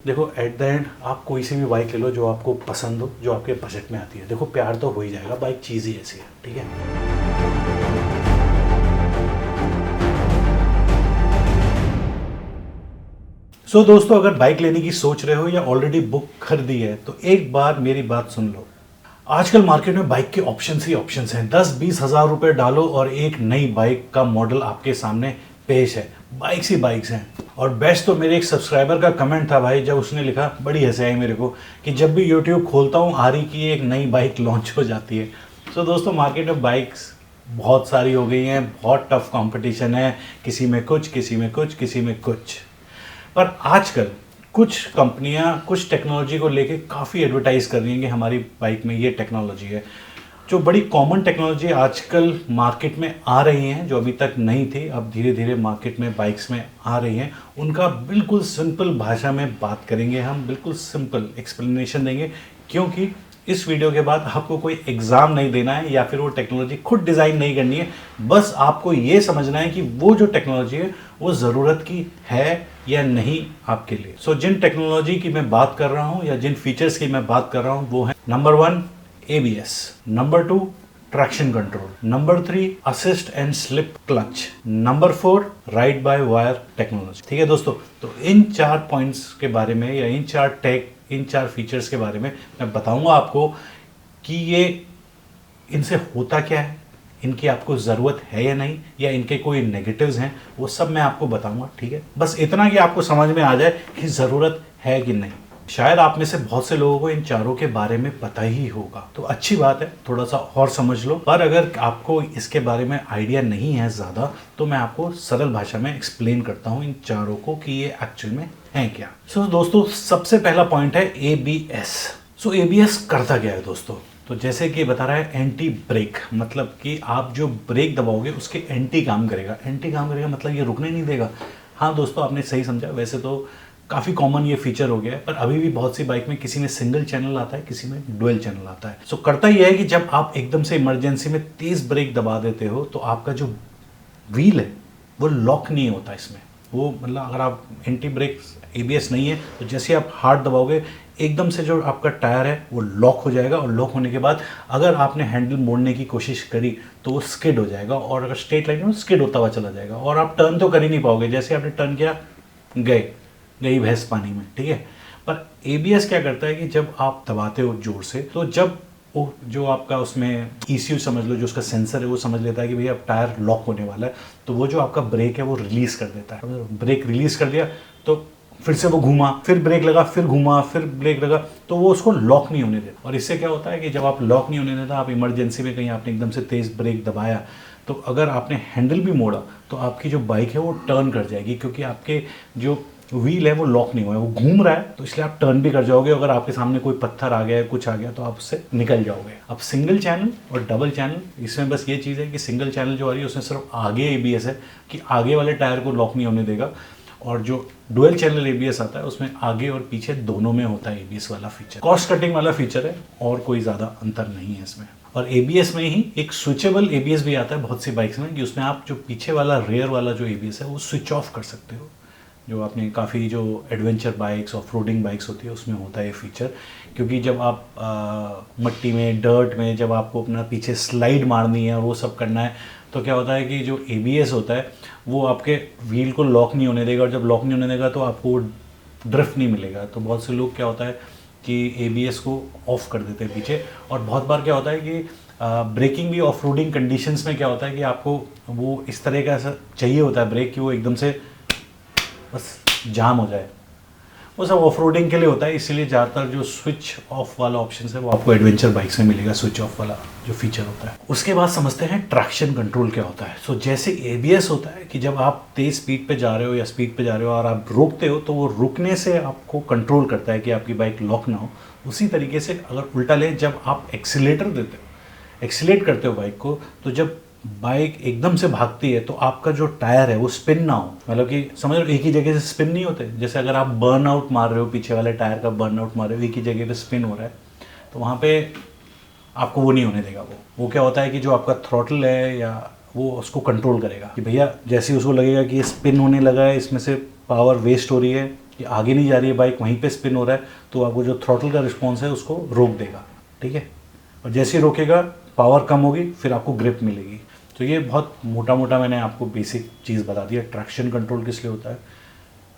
देखो at the end आप कोई सी भी बाइक ले लो जो आपको पसंद हो, जो आपके बजट में आती है। देखो प्यार तो हो ही जाएगा, बाइक चीज़ ही ऐसी है, ठीक है। दोस्तों, अगर बाइक लेने की सोच रहे हो या ऑलरेडी बुक कर दी है तो एक बार मेरी बात सुन लो। आजकल मार्केट में बाइक के ऑप्शंस ही ऑप्शंस हैं। 10-20 हज़ार रुपए डालो और एक नई बाइक का मॉडल आपके सामने पेश है। बाइक्स ही बाइक्स हैं। और बेस्ट तो मेरे एक सब्सक्राइबर का कमेंट था भाई, जब उसने लिखा, बड़ी हंसी आई मेरे को, कि जब भी यूट्यूब खोलता हूँ आरी की एक नई बाइक लॉन्च हो जाती है। दोस्तों, मार्केट में बाइक्स बहुत सारी हो गई हैं, बहुत टफ कंपटीशन है, किसी में कुछ, किसी में कुछ, किसी में कुछ। पर आजकल कुछ कंपनियां कुछ टेक्नोलॉजी को लेके काफ़ी एडवर्टाइज कर रही हैं कि हमारी बाइक में ये टेक्नोलॉजी है। जो बड़ी कॉमन टेक्नोलॉजी आजकल मार्केट में आ रही हैं, जो अभी तक नहीं थी, अब धीरे धीरे मार्केट में बाइक्स में आ रही हैं, उनका बिल्कुल सिंपल भाषा में बात करेंगे हम, बिल्कुल सिंपल एक्सप्लेनेशन देंगे। क्योंकि इस वीडियो के बाद आपको कोई एग्ज़ाम नहीं देना है या फिर वो टेक्नोलॉजी खुद डिज़ाइन नहीं करनी है। बस आपको ये समझना है कि वो जो टेक्नोलॉजी है वो ज़रूरत की है या नहीं आपके लिए। जिन टेक्नोलॉजी की मैं बात कर रहा हूँ या जिन फीचर्स की मैं बात कर रहा हूँ वो है number 1 ABS, number 2 traction control, number 3 assist and slip clutch, number 4 ride by wire technology. ठीक है दोस्तों, तो इन 4 पॉइंट्स के बारे में या इन चार फीचर्स के बारे में मैं बताऊंगा आपको कि ये इनसे होता क्या है, इनकी आपको ज़रूरत है या नहीं, या इनके कोई नेगेटिव्स हैं, वो सब मैं आपको बताऊंगा। ठीक है, बस इतना कि आपको समझ में आ जाए कि ज़रूरत है कि नहीं। शायद आप में से बहुत से लोगों को इन चारों के बारे में पता ही होगा, तो अच्छी बात है, थोड़ा सा और समझ लो। पर अगर आपको इसके बारे में आइडिया नहीं है ज़्यादा, तो मैं आपको सरल भाषा में एक्सप्लेन करता हूँ इन चारों को कि ये एक्चुअल में है क्या। दोस्तों, सबसे पहला पॉइंट है ABS। ABS करता क्या है दोस्तों? तो जैसे कि बता रहा है एंटी ब्रेक, मतलब कि आप जो ब्रेक दबाओगे उसके एंटी काम करेगा। एंटी काम करेगा मतलब ये रुकने नहीं देगा। हाँ दोस्तों, आपने सही समझा। वैसे तो काफ़ी कॉमन ये फीचर हो गया है, पर अभी भी बहुत सी बाइक में किसी में सिंगल चैनल आता है, किसी में डुअल चैनल आता है। करता ये है कि जब आप एकदम से इमरजेंसी में तेज़ ब्रेक दबा देते हो तो आपका जो व्हील है वो लॉक नहीं होता इसमें। वो मतलब अगर आप एंटी ब्रेक ABS नहीं है तो जैसे आप हार्ड दबाओगे एकदम से जो आपका टायर है वो लॉक हो जाएगा, और लॉक होने के बाद अगर आपने हैंडल मोड़ने की कोशिश करी तो वो स्किड हो जाएगा, और अगर स्ट्रेट लाइन में स्किड होता हुआ चला जाएगा, और आप टर्न तो कर ही नहीं पाओगे। जैसे आपने टर्न किया, गई भैंस पानी में। ठीक है, पर ABS क्या करता है कि जब आप दबाते हो जोर से, तो जब वो जो आपका उसमें ECU समझ लो, जो उसका सेंसर है, वो समझ लेता है कि भैया अब टायर लॉक होने वाला है, तो वो जो आपका ब्रेक है वो रिलीज कर देता है। ब्रेक रिलीज कर दिया तो फिर से वो घूमा, फिर ब्रेक लगा, फिर घूमा, फिर ब्रेक लगा, तो वो उसको लॉक नहीं होने देता। और इससे क्या होता है कि जब आप लॉक नहीं होने देता, आप इमरजेंसी में कहीं आपने एकदम से तेज ब्रेक दबाया, तो अगर आपने हैंडल भी मोड़ा तो आपकी जो बाइक है वो टर्न कर जाएगी, क्योंकि आपके जो व्हील है वो लॉक नहीं हुआ है, वो घूम रहा है, तो इसलिए आप टर्न भी कर जाओगे। अगर आपके सामने कोई पत्थर आ गया, कुछ आ गया, तो आप उससे निकल जाओगे। अब सिंगल चैनल और डबल चैनल, इसमें बस ये चीज़ है कि सिंगल चैनल जो आ रही है उसमें सिर्फ आगे ABS है कि आगे वाले टायर को लॉक नहीं होने देगा, और जो डुअल चैनल ABS आता है उसमें आगे और पीछे दोनों में होता है ABS वाला फीचर। कॉस्ट कटिंग वाला फीचर है, और कोई ज़्यादा अंतर नहीं है इसमें। और ABS में ही एक स्विचेबल ABS भी आता है बहुत सी बाइक्स में, कि उसमें आप जो पीछे वाला रेयर वाला जो ABS है वो स्विच ऑफ कर सकते हो। जो आपने काफ़ी जो adventure bikes, off roading bikes होती है, उसमें होता है ये फीचर। क्योंकि जब आप मट्टी में, डर्ट में, जब आपको अपना पीछे स्लाइड मारनी है और वो सब करना है, तो क्या होता है कि जो ABS होता है वो आपके व्हील को लॉक नहीं होने देगा, और जब लॉक नहीं होने देगा तो आपको ड्रिफ्ट नहीं मिलेगा। तो बहुत से लोग क्या होता है कि ABS को ऑफ कर देते हैं पीछे। और बहुत बार क्या होता है कि ब्रेकिंग भी ऑफ रोडिंग कंडीशंस में क्या होता है कि आपको वो इस तरह का ऐसा चाहिए होता है ब्रेक कि वो एकदम से बस जाम हो जाए। वो सब ऑफ रोडिंग के लिए होता है, इसीलिए ज़्यादातर जो स्विच ऑफ वाला ऑप्शन है वो आपको एडवेंचर बाइक्स में मिलेगा, स्विच ऑफ वाला जो फीचर होता है। उसके बाद समझते हैं ट्रैक्शन कंट्रोल क्या होता है। जैसे ABS होता है कि जब आप तेज़ स्पीड पे जा रहे हो या स्पीड पे जा रहे हो और आप रोकते हो, तो वो रुकने से आपको कंट्रोल करता है कि आपकी बाइक लॉक ना हो। उसी तरीके से अगर उल्टा ले, जब आप एक्सीलेटर देते हो, एक्सीलेट करते हो बाइक को, तो जब बाइक एकदम से भागती है तो आपका जो टायर है वो स्पिन ना हो, मतलब कि समझ लो एक ही जगह से स्पिन नहीं होते। जैसे अगर आप बर्न आउट मार रहे हो, पीछे वाले टायर का बर्न आउट मार रहे हो, एक ही जगह पे स्पिन हो रहा है, तो वहाँ पे आपको वो नहीं होने देगा। वो क्या होता है कि जो आपका थ्रॉटल है या वो उसको कंट्रोल करेगा कि भैया जैसे ही उसको लगेगा कि ये स्पिन होने लगा है, इसमें से पावर वेस्ट हो रही है, कि आगे नहीं जा रही है बाइक, वहीं पे स्पिन हो रहा है, तो आपको जो थ्रॉटल का रिस्पॉन्स है उसको रोक देगा, ठीक है। और जैसे ही रोकेगा पावर कम होगी, फिर आपको ग्रिप मिलेगी। तो ये बहुत मोटा मोटा मैंने आपको बेसिक चीज़ बता दिया, ट्रैक्शन कंट्रोल किस लिए होता है,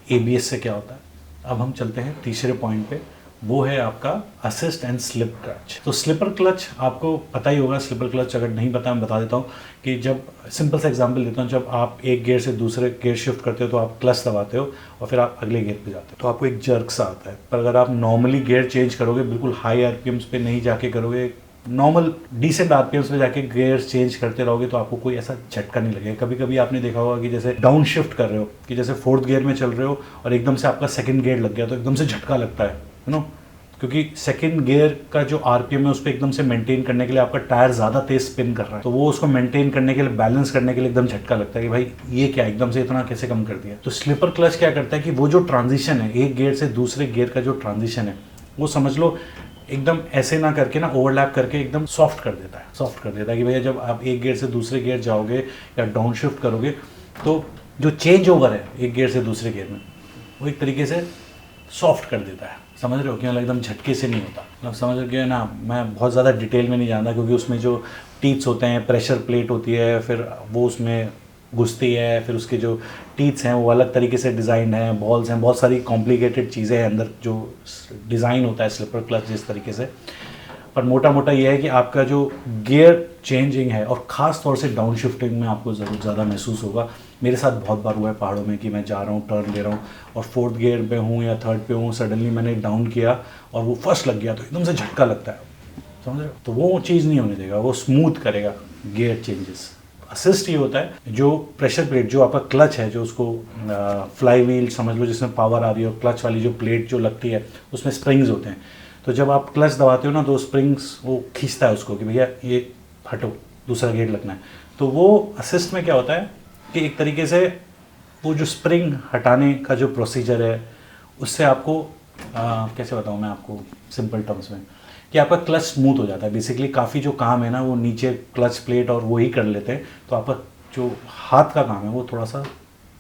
ABS से क्या होता है। अब हम चलते हैं तीसरे पॉइंट पे, वो है आपका असिस्ट एंड स्लिप क्लच। तो स्लिपर क्लच आपको पता ही होगा, स्लिपर क्लच अगर नहीं पता मैं बता देता हूँ कि जब सिंपल सा एग्जांपल देता हूँ, जब आप एक गियर से दूसरे गियर शिफ्ट करते हो तो आप क्लच दबाते हो और फिर आप अगले गियर पे जाते हो, तो आपको एक जर्क सा आता है। पर अगर आप नॉर्मली गियर चेंज करोगे, बिल्कुल हाई RPMs पे नहीं जाके करोगे, नॉर्मल डिसेंट RPMs पे जाके गियर चेंज करते रहोगे, तो आपको कोई ऐसा झटका नहीं लगेगा। कभी कभी आपने देखा होगा कि जैसे डाउन शिफ्ट कर रहे हो, कि जैसे 4th गियर में चल रहे हो और एकदम से आपका 2nd गियर लग गया, तो एकदम से झटका लगता है नो, क्योंकि 2nd गियर का जो RPM है उस पर एकदम से मेंटेन करने के लिए आपका टायर ज़्यादा तेज स्पिन कर रहा है, तो वो उसको मेंटेन करने के लिए, बैलेंस करने के लिए एकदम झटका लगता है कि भाई ये क्या एकदम से इतना कैसे कम कर दिया। तो स्लिपर क्लच क्या करता है कि वो जो ट्रांजिशन है एक गियर से दूसरे गियर का जो ट्रांजिशन है, वो समझ लो एकदम ऐसे ना करके ना ओवरलैप करके एकदम सॉफ्ट कर देता है, सॉफ्ट कर देता है कि भैया जब आप एक गियर से दूसरे गियर जाओगे या डाउन शिफ्ट करोगे, तो जो चेंज ओवर है एक गियर से दूसरे गियर में, वो एक तरीके से सॉफ्ट कर देता है। समझ रहे हो कि मतलब एकदम झटके से नहीं होता, मतलब समझ रहे हो ना। मैं बहुत ज़्यादा डिटेल में नहीं जानता, क्योंकि उसमें जो टीथ्स होते हैं, प्रेशर प्लेट होती है, फिर वो उसमें घुसती है, फिर उसके जो टीथ्स हैं वो अलग तरीके से डिज़ाइन हैं, बॉल्स हैं, बहुत सारी कॉम्प्लिकेटेड चीज़ें हैं अंदर जो डिज़ाइन होता है स्लिपर क्लच जिस तरीके से। पर मोटा मोटा ये है कि आपका जो गियर चेंजिंग है, और ख़ास तौर से डाउन शिफ्टिंग में आपको ज़रूर ज़्यादा महसूस होगा। मेरे साथ बहुत बार हुआ है पहाड़ों में कि मैं जा रहा हूँ, टर्न ले रहा हूँ और 4th गियर पे हूँ या 3rd पे हूँ, सडनली मैंने डाउन किया और वो फर्स्ट लग गया, तो एकदम से झटका लगता है, समझ रहे हो। तो वो चीज़ नहीं होने देगा, वो स्मूथ करेगा गियर चेंजेस। असिस्ट ये होता है जो प्रेशर प्लेट, जो आपका क्लच है, जो उसको फ्लाई व्हील समझ लो जिसमें पावर आ रही है, और क्लच वाली जो प्लेट जो लगती है उसमें स्प्रिंग्स होते हैं, तो जब आप क्लच दबाते हो ना तो स्प्रिंग्स वो खींचता है उसको कि भैया ये हटो, दूसरा गियर लगना है। तो वो असिस्ट में क्या होता है कि एक तरीके से वो जो स्प्रिंग हटाने का जो प्रोसीजर है, उससे आपको कैसे बताऊँ मैं आपको सिंपल टर्म्स में, कि आपका क्लच स्मूथ हो जाता है। बेसिकली काफ़ी जो काम है ना वो नीचे क्लच प्लेट और वो ही कर लेते हैं, तो आपका जो हाथ का काम है वो थोड़ा सा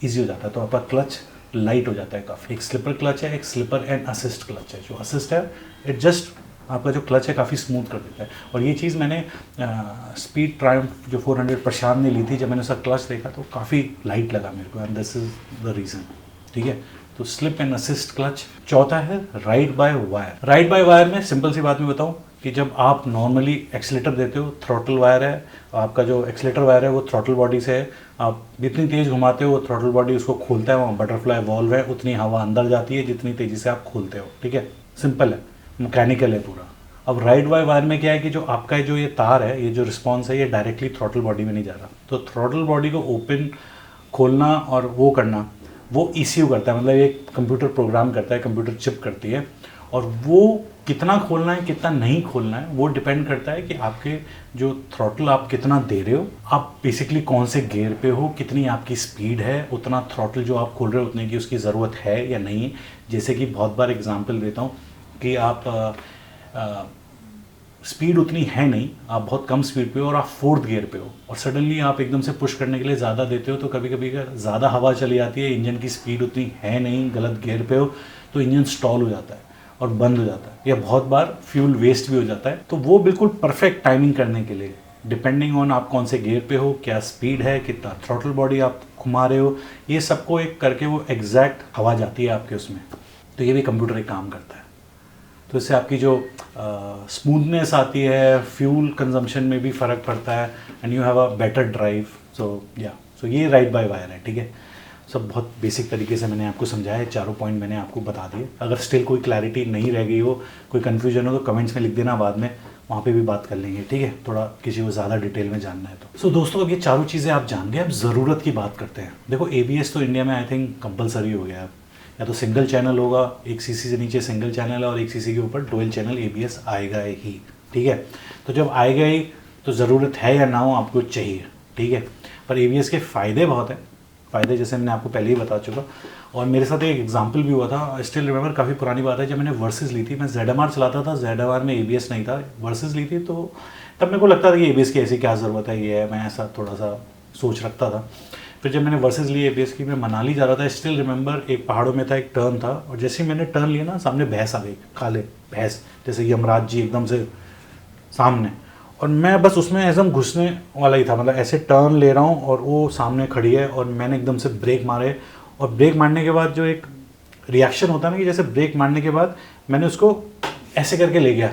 ईजी हो जाता है, तो आपका क्लच लाइट हो जाता है काफ़ी। एक स्लिपर क्लच है, एक स्लिपर एंड असिस्ट क्लच है। जो असिस्ट है इट जस्ट आपका जो क्लच है काफ़ी स्मूथ कर देता है। और ये चीज़ मैंने स्पीड ट्रायम्फ जो 400 प्रशांत ने ली थी, जब मैंने उसका क्लच देखा तो काफ़ी लाइट लगा मेरे को, and this is the reason, ठीक है। तो स्लिप एंड असिस्ट क्लच। चौथा है ride by wire. Ride by wire में सिंपल सी बात मैं बताऊं कि जब आप नॉर्मली एक्सीलेटर देते हो, थ्रॉटल वायर है, आपका जो एक्सीलेटर वायर है वो थ्रॉटल बॉडी से है, आप जितनी तेज़ घुमाते हो वो थ्रॉटल बॉडी उसको खोलता है, वहाँ बटरफ्लाई वॉल्व है, उतनी हवा अंदर जाती है जितनी तेज़ी से आप खोलते हो, ठीक है। सिंपल है, मैकेनिकल है पूरा। अब राइड बाय वायर में क्या है कि जो आपका जो ये तार है, ये जो रिस्पॉन्स है, ये डायरेक्टली थ्रॉटल बॉडी में नहीं जा रहा, तो थ्रॉटल बॉडी को ओपन खोलना और वो करना वो ECU करता है, मतलब एक कंप्यूटर प्रोग्राम करता है, कंप्यूटर चिप करती है, और वो कितना खोलना है कितना नहीं खोलना है वो डिपेंड करता है कि आपके जो थ्रॉटल आप कितना दे रहे हो, आप बेसिकली कौन से गियर पे हो, कितनी आपकी स्पीड है, उतना थ्रॉटल जो आप खोल रहे हो उतने की उसकी ज़रूरत है या नहीं। जैसे कि बहुत बार एग्जांपल देता हूँ कि आप स्पीड उतनी है नहीं, आप बहुत कम स्पीड पे हो और आप 4th गियर पे हो, और सडनली आप एकदम से पुश करने के लिए ज़्यादा देते हो, तो कभी कभी अगर ज़्यादा हवा चली जाती है, इंजन की स्पीड उतनी है नहीं, गलत गियर पे हो, तो इंजन स्टॉल हो जाता है और बंद हो जाता है, या बहुत बार फ्यूल वेस्ट भी हो जाता है। तो वो बिल्कुल परफेक्ट टाइमिंग करने के लिए, डिपेंडिंग ऑन आप कौन से गियर पे हो, क्या स्पीड है, कितना थ्रॉटल बॉडी आप घुमा रहे हो, ये सबको एक करके वो एग्जैक्ट हवा जाती है आपके उसमें। तो ये भी कंप्यूटर एक काम करता है। तो इससे आपकी जो स्मूथनेस आती है, फ्यूल कंजम्पशन में भी फ़र्क पड़ता है, and you have a better drive. So ये राइड बाय वायर है, ठीक है। सब बहुत बेसिक तरीके से मैंने आपको समझाया है, चारों पॉइंट मैंने आपको बता दिए। अगर स्टिल कोई क्लैरिटी नहीं रह गई हो, कोई कन्फ्यूजन हो, तो कमेंट्स में लिख देना, बाद में वहाँ पे भी बात कर लेंगे, ठीक है। थोड़ा किसी को ज़्यादा डिटेल में जानना है तो। सो दोस्तों, अब ये चारों चीज़ें आप जान गए, अब ज़रूरत की बात करते हैं। देखो ABS तो इंडिया में आई थिंक कंपलसरी हो गया है, या तो सिंगल चैनल होगा, 1 cc से नीचे सिंगल चैनल है, और 1 cc के ऊपर डुअल चैनल ABS आएगा ही, ठीक है। तो जब आएगा ही तो ज़रूरत है या ना हो, आपको चाहिए, ठीक है। पर ABS के फ़ायदे बहुत हैं, फ़ायदे जैसे मैंने आपको पहले ही बता चुका। और मेरे साथ एक एग्जांपल भी हुआ था, स्टिल रिमेंबर, काफ़ी पुरानी बात है, जब मैंने वर्सेस ली थी, मैं ZMR चलाता था, ZMR में ABS नहीं था, वर्सेस ली थी, तो तब मेरे को लगता था कि ABS की ऐसी क्या ज़रूरत है, ये है, मैं ऐसा थोड़ा सा सोच रखता था। फिर जब मैंने वर्सेस ली एबीएस की, मैं मनाली जा रहा था, स्टिल रिमेंबर एक पहाड़ों में था, एक टर्न था, और जैसे ही मैंने टर्न लिया ना, सामने भैंस आ गई, काले भैंस, जैसे यमराज जी एकदम से सामने, और मैं बस उसमें एकदम घुसने वाला ही था, मतलब ऐसे टर्न ले रहा हूँ और वो सामने खड़ी है, और मैंने एकदम से ब्रेक मारे, और ब्रेक मारने के बाद जो एक रिएक्शन होता है ना कि जैसे ब्रेक मारने के बाद मैंने उसको ऐसे करके ले गया,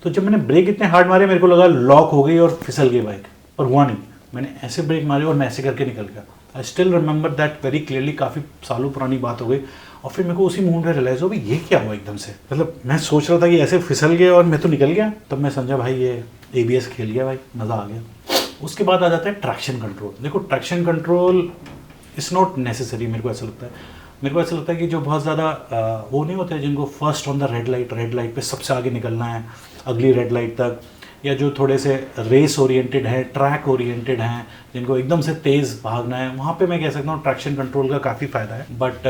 तो जब मैंने ब्रेक इतने हार्ड मारे मेरे को लगा लॉक हो गई और फिसल गई बाइक, पर हुआ नहीं। मैंने ऐसे ब्रेक मारे और मैं ऐसे करके निकल गया। I still remember that very clearly, काफ़ी सालों पुरानी बात हो गई। और फिर मेरे को उसी मोमेंट में रियलाइज हो भाई ये क्या हुआ एकदम से, मतलब मैं सोच रहा था कि ऐसे फिसल गए और मैं तो निकल गया, तब मैं समझा भाई ये एबीएस खेल गया भाई, मज़ा आ गया। उसके बाद आ जाता है ट्रैक्शन कंट्रोल। देखो traction control is not necessary, मेरे को ऐसा लगता है। मेरे को ऐसा लगता है कि जो बहुत ज़्यादा वो नहीं होते जिनको first on the red light पे सबसे आगे निकलना है अगली रेड लाइट तक, या जो थोड़े से रेस ओरिएंटेड हैं, ट्रैक ओरिएंटेड हैं, जिनको एकदम से तेज़ भागना है, वहाँ पे मैं कह सकता हूँ ट्रैक्शन कंट्रोल का काफ़ी फ़ायदा है। बट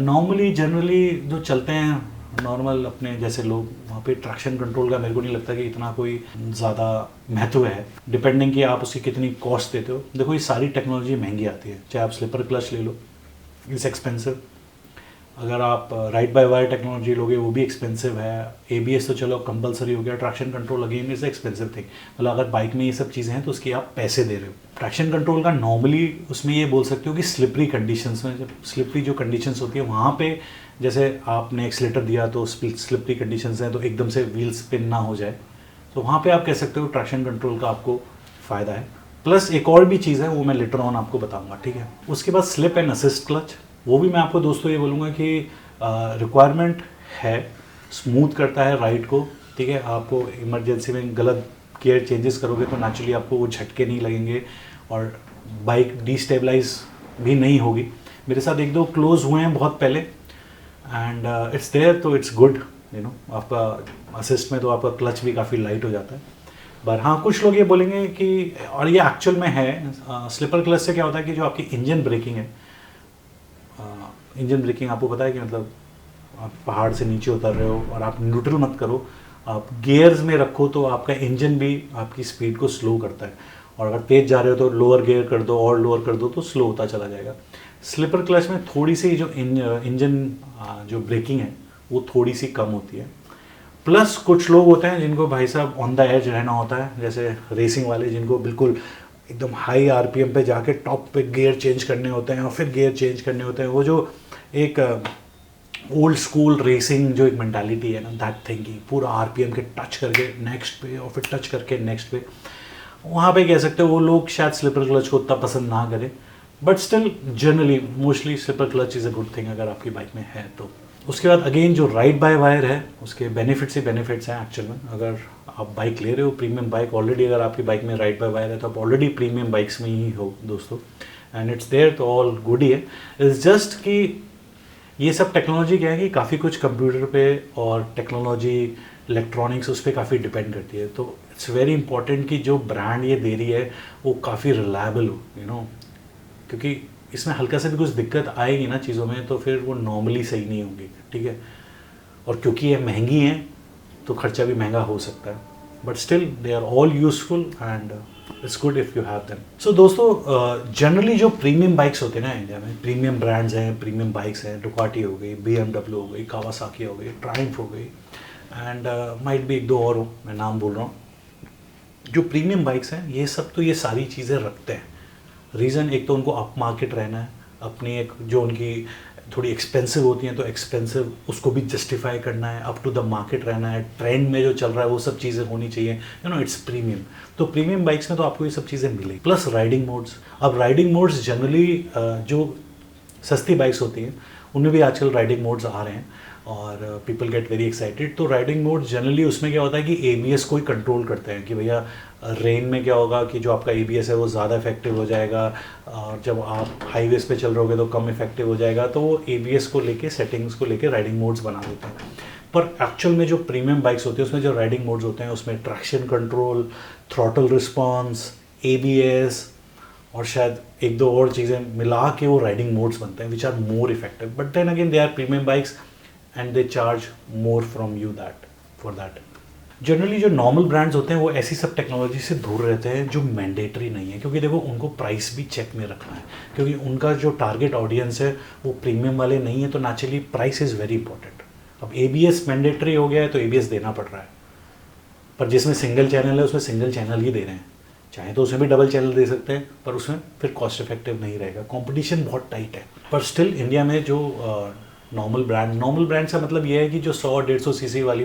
नॉर्मली जनरली जो चलते हैं नॉर्मल अपने जैसे लोग, वहाँ पे ट्रैक्शन कंट्रोल का मेरे को नहीं लगता कि इतना कोई ज़्यादा महत्व है, डिपेंडिंग कि आप उसकी कितनी कॉस्ट देते हो। देखो ये सारी टेक्नोलॉजी महंगी आती है, चाहे आप स्लिपर क्लच ले लो, इट्स एक्सपेंसिव। अगर आप राइट बाय वायर टेक्नोलॉजी लोगे वो भी एक्सपेंसिव है। एबीएस तो चलो कंपलसरी हो गया, traction control again is expensive thing. मतलब अगर बाइक में ये सब चीज़ें हैं तो उसकी आप पैसे दे रहे हो। ट्रैक्शन कंट्रोल का नॉर्मली उसमें ये बोल सकते हो कि स्लिपरी कंडीशंस में, जब स्लिपरी जो कंडीशंस होती है वहाँ पे जैसे आपने एक्सीलेटर दिया तो स्लिपरी कंडीशंस हैं तो एकदम से व्हील स्पिन ना हो जाए, तो वहाँ पे आप कह सकते हो ट्रैक्शन कंट्रोल का आपको फ़ायदा है। प्लस एक और भी चीज़ है वो मैं लेटर ऑन आपको बताऊंगा, ठीक है। उसके बाद स्लिप एंड असिस्ट क्लच, वो भी मैं आपको दोस्तों ये बोलूँगा कि रिक्वायरमेंट है, स्मूथ करता है राइड को, ठीक है। आपको इमरजेंसी में गलत गियर चेंजेस करोगे तो नेचुरली आपको वो झटके नहीं लगेंगे और बाइक डिस्टेबलाइज भी नहीं होगी। मेरे साथ एक दो क्लोज हुए हैं बहुत पहले एंड इट्स देयर, तो इट्स गुड, यू नो। आपका असिस्ट में तो आपका क्लच भी काफ़ी लाइट हो जाता है। पर हाँ, कुछ लोग ये बोलेंगे कि, और ये एक्चुअल में है, स्लिपर क्लच से क्या होता है कि जो आपकी इंजन ब्रेकिंग है, इंजन ब्रेकिंग आपको पता है कि मतलब आप पहाड़ से नीचे उतर रहे हो और आप न्यूट्रल मत करो, आप गियर्स में रखो तो आपका इंजन भी आपकी स्पीड को स्लो करता है, और अगर तेज़ जा रहे हो तो लोअर गियर कर दो और लोअर कर दो तो स्लो होता चला जाएगा। स्लिपर क्लच में थोड़ी सी जो इंजन जो ब्रेकिंग है वो थोड़ी सी कम होती है। प्लस कुछ लोग होते हैं जिनको भाई साहब ऑन द एज रहना होता है, जैसे रेसिंग वाले, जिनको बिल्कुल एकदम हाई आरपीएम पे जाके टॉप पे गियर चेंज करने होते हैं और फिर गियर चेंज करने होते हैं। वो जो एक ओल्ड स्कूल रेसिंग जो एक मेंटालिटी है ना, दैट थिंग की पूरा आरपीएम के टच करके नेक्स्ट पे और फिर टच करके नेक्स्ट पे, वहाँ पे कह सकते हो वो लोग शायद स्लिपर क्लच को उतना पसंद ना करें। But still generally mostly slipper clutch is a good thing अगर आपकी बाइक में है तो। उसके बाद अगेन जो राइड बाय वायर है उसके बेनिफिट्स ही बेनिफिट्स हैं एक्चुअल में। अगर आप बाइक ले रहे हो प्रीमियम बाइक, ऑलरेडी अगर आपकी बाइक में राइड बाय वायर है तो आप ऑलरेडी प्रीमियम बाइक्स में ही हो दोस्तों, एंड इट्स देयर, तो ऑल गुड ही है। इट्स जस्ट कि ये सब टेक्नोलॉजी क्या है कि काफ़ी कुछ कंप्यूटर पे और टेक्नोलॉजी इलेक्ट्रॉनिक्स उस पर काफ़ी डिपेंड करती है। तो इट्स वेरी इंपॉर्टेंट कि जो ब्रांड ये दे रही है वो काफ़ी रिलायबल हो, यू नो, क्योंकि इसमें हल्का सा भी कुछ दिक्कत आएगी ना चीज़ों में तो फिर वो नॉर्मली सही नहीं होंगी, ठीक है। और क्योंकि ये महंगी हैं तो खर्चा भी महंगा हो सकता है, but still they are all useful and it's good if you have them. So दोस्तों जनरली जो प्रीमियम बाइक्स होते हैं ना इंडिया में, प्रीमियम ब्रांड्स हैं, प्रीमियम बाइक्स हैं, डुकाटी हो गई, BMW हो गई, कावासाकी हो गई, ट्रायम्फ हो गई, एंड माइट भी एक दो और हो, मैं नाम बोल रहा हूँ। जो प्रीमियम बाइक्स हैं ये सब तो ये सारी चीज़ें रखते हैं। रीज़न एक तो उनको अप मार्केट रहना है, अपनी एक जो उनकी थोड़ी एक्सपेंसिव होती हैं तो एक्सपेंसिव उसको भी जस्टिफाई करना है, अप टू द मार्केट रहना है, ट्रेंड में जो चल रहा है वो सब चीज़ें होनी चाहिए, यू नो, इट्स प्रीमियम। तो प्रीमियम बाइक्स में तो आपको ये सब चीज़ें मिलेगी। प्लस राइडिंग मोड्स, अब राइडिंग मोड्स जनरली जो सस्ती बाइक्स होती हैं उनमें भी आजकल राइडिंग मोड्स आ रहे हैं और पीपल गेट वेरी एक्साइटेड। तो राइडिंग मोड जनरली उसमें क्या होता है कि एबीएस को ही कंट्रोल करते हैं कि भैया रेन में क्या होगा कि जो आपका एबीएस है वो ज़्यादा इफेक्टिव हो जाएगा और जब आप हाईवेज पे चल रहोगे तो कम इफेक्टिव हो जाएगा। तो वो एबीएस को लेके, सेटिंग्स को लेके राइडिंग मोड्स बना देते हैं। पर एक्चुअल में जो प्रीमियम बाइक्स होती है उसमें जो राइडिंग मोड्स होते हैं उसमें traction control, throttle response, ABS और शायद एक दो और चीज़ें मिला के वो राइडिंग मोड्स बनते हैं which are more effective. But then again they are premium bikes and they charge more from you that for that. Generally जो नॉर्मल ब्रांड्स होते हैं वो ऐसी सब टेक्नोलॉजी से दूर रहते हैं जो मैंडेटरी नहीं है, क्योंकि देखो उनको प्राइस भी चेक में रखना है, क्योंकि उनका जो टारगेट ऑडियंस है वो प्रीमियम वाले नहीं है, तो naturally price is very important. अब ABS मैंडेटरी हो गया है तो ABS देना पड़ रहा है, पर जिसमें सिंगल चैनल है उसमें सिंगल चैनल ही दे रहे हैं, चाहे तो उसमें भी डबल चैनल दे सकते हैं, पर उसमें फिर कॉस्ट इफेक्टिव नहीं रहेगा, कंपटीशन बहुत टाइट है। पर स्टिल इंडिया में जो नॉर्मल ब्रांड का मतलब ये है कि जो 100-150 सीसी वाली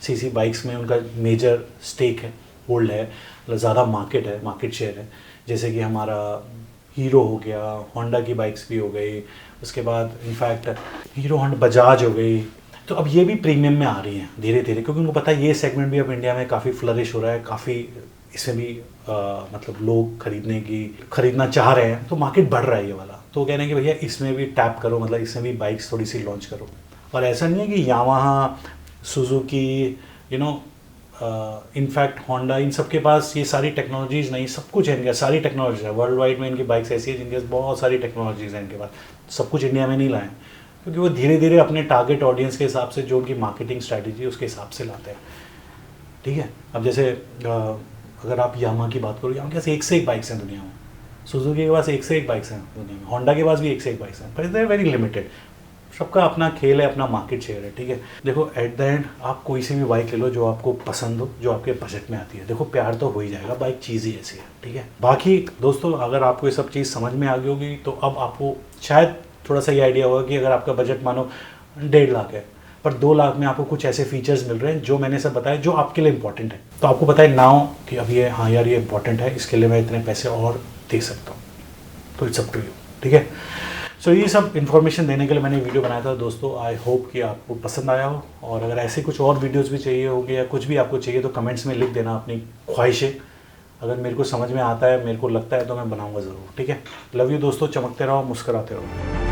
सीसी बाइक्स में उनका मेजर स्टेक है, होल्ड है, मतलब ज़्यादा मार्केट शेयर है, जैसे कि हमारा हीरो हो गया, होंडा की बाइक्स भी हो गई, उसके बाद इनफैक्ट हीरो होंडा, बजाज हो गई। तो अब ये भी प्रीमियम में आ रही हैं धीरे धीरे, क्योंकि उनको पता है ये सेगमेंट भी अब इंडिया में काफ़ी फ्लरिश हो रहा है, काफ़ी इसमें भी मतलब लोग खरीदना चाह रहे हैं, तो मार्केट बढ़ रहा है ये वाला। तो कह रहे हैं कि भैया इसमें भी टैप करो, मतलब इसमें भी बाइक्स थोड़ी सी लॉन्च करो। और ऐसा नहीं है कि यामाहा, सुजुकी, इनफैक्ट होंडा, इन सब के पास ये सारी टेक्नोलॉजीज़ नहीं, सब कुछ है इनके, सारी टेक्नोलॉजी है। वर्ल्ड वाइड में इनकी बाइक्स ऐसी है जिनके पास बहुत सारी टेक्नोलॉजीज़ हैं इनके पास, सब कुछ इंडिया में नहीं लाए, क्योंकि वो धीरे धीरे अपने टारगेट ऑडियंस के हिसाब से जो उनकी मार्केटिंग स्ट्रैटेजी है उसके हिसाब से लाते हैं। ठीक है, अब जैसे अगर आप यामाहा की बात करो, यामाहा के पास एक से एक बाइक्स हैं दुनिया में, सुजुकी के पास एक से एक बाइक्स हैं दुनिया में, होंडा के पास भी एक से एक बाइक्स हैं, पर इज वेरी लिमिटेड। सबका अपना खेल है, अपना मार्केट शेयर है। ठीक है, देखो एट द एंड आप कोई सी भी बाइक ले लो जो आपको पसंद हो, जो आपके बजट में आती है, देखो प्यार तो हो ही जाएगा, बाइक चीज़ ही ऐसी है। ठीक है, बाकी दोस्तों अगर आपको ये सब चीज़ समझ में आ गई होगी तो अब आपको शायद थोड़ा सा ये आइडिया होगा कि अगर आपका बजट मानो 1.5 लाख है, पर 2 लाख में आपको कुछ ऐसे फीचर्स मिल रहे हैं जो मैंने सब बताया जो आपके लिए इंपॉर्टेंट है, तो आपको पता है नाउ कि अब ये हाँ यार ये इंपॉर्टेंट है, इसके लिए मैं इतने पैसे और दे सकता हूँ, तो इट्स अप टू यू। ठीक है, सो ये सब इन्फॉर्मेशन देने के लिए मैंने वीडियो बनाया था दोस्तों। आई होप कि आपको पसंद आया हो, और अगर ऐसे कुछ और वीडियोस भी चाहिए होगी या कुछ भी आपको चाहिए तो कमेंट्स में लिख देना अपनी ख्वाहिशें। अगर मेरे को समझ में आता है, मेरे को लगता है तो मैं बनाऊंगा ज़रूर। ठीक है, लव यू दोस्तों, चमकते रहो, मुस्कुराते रहो।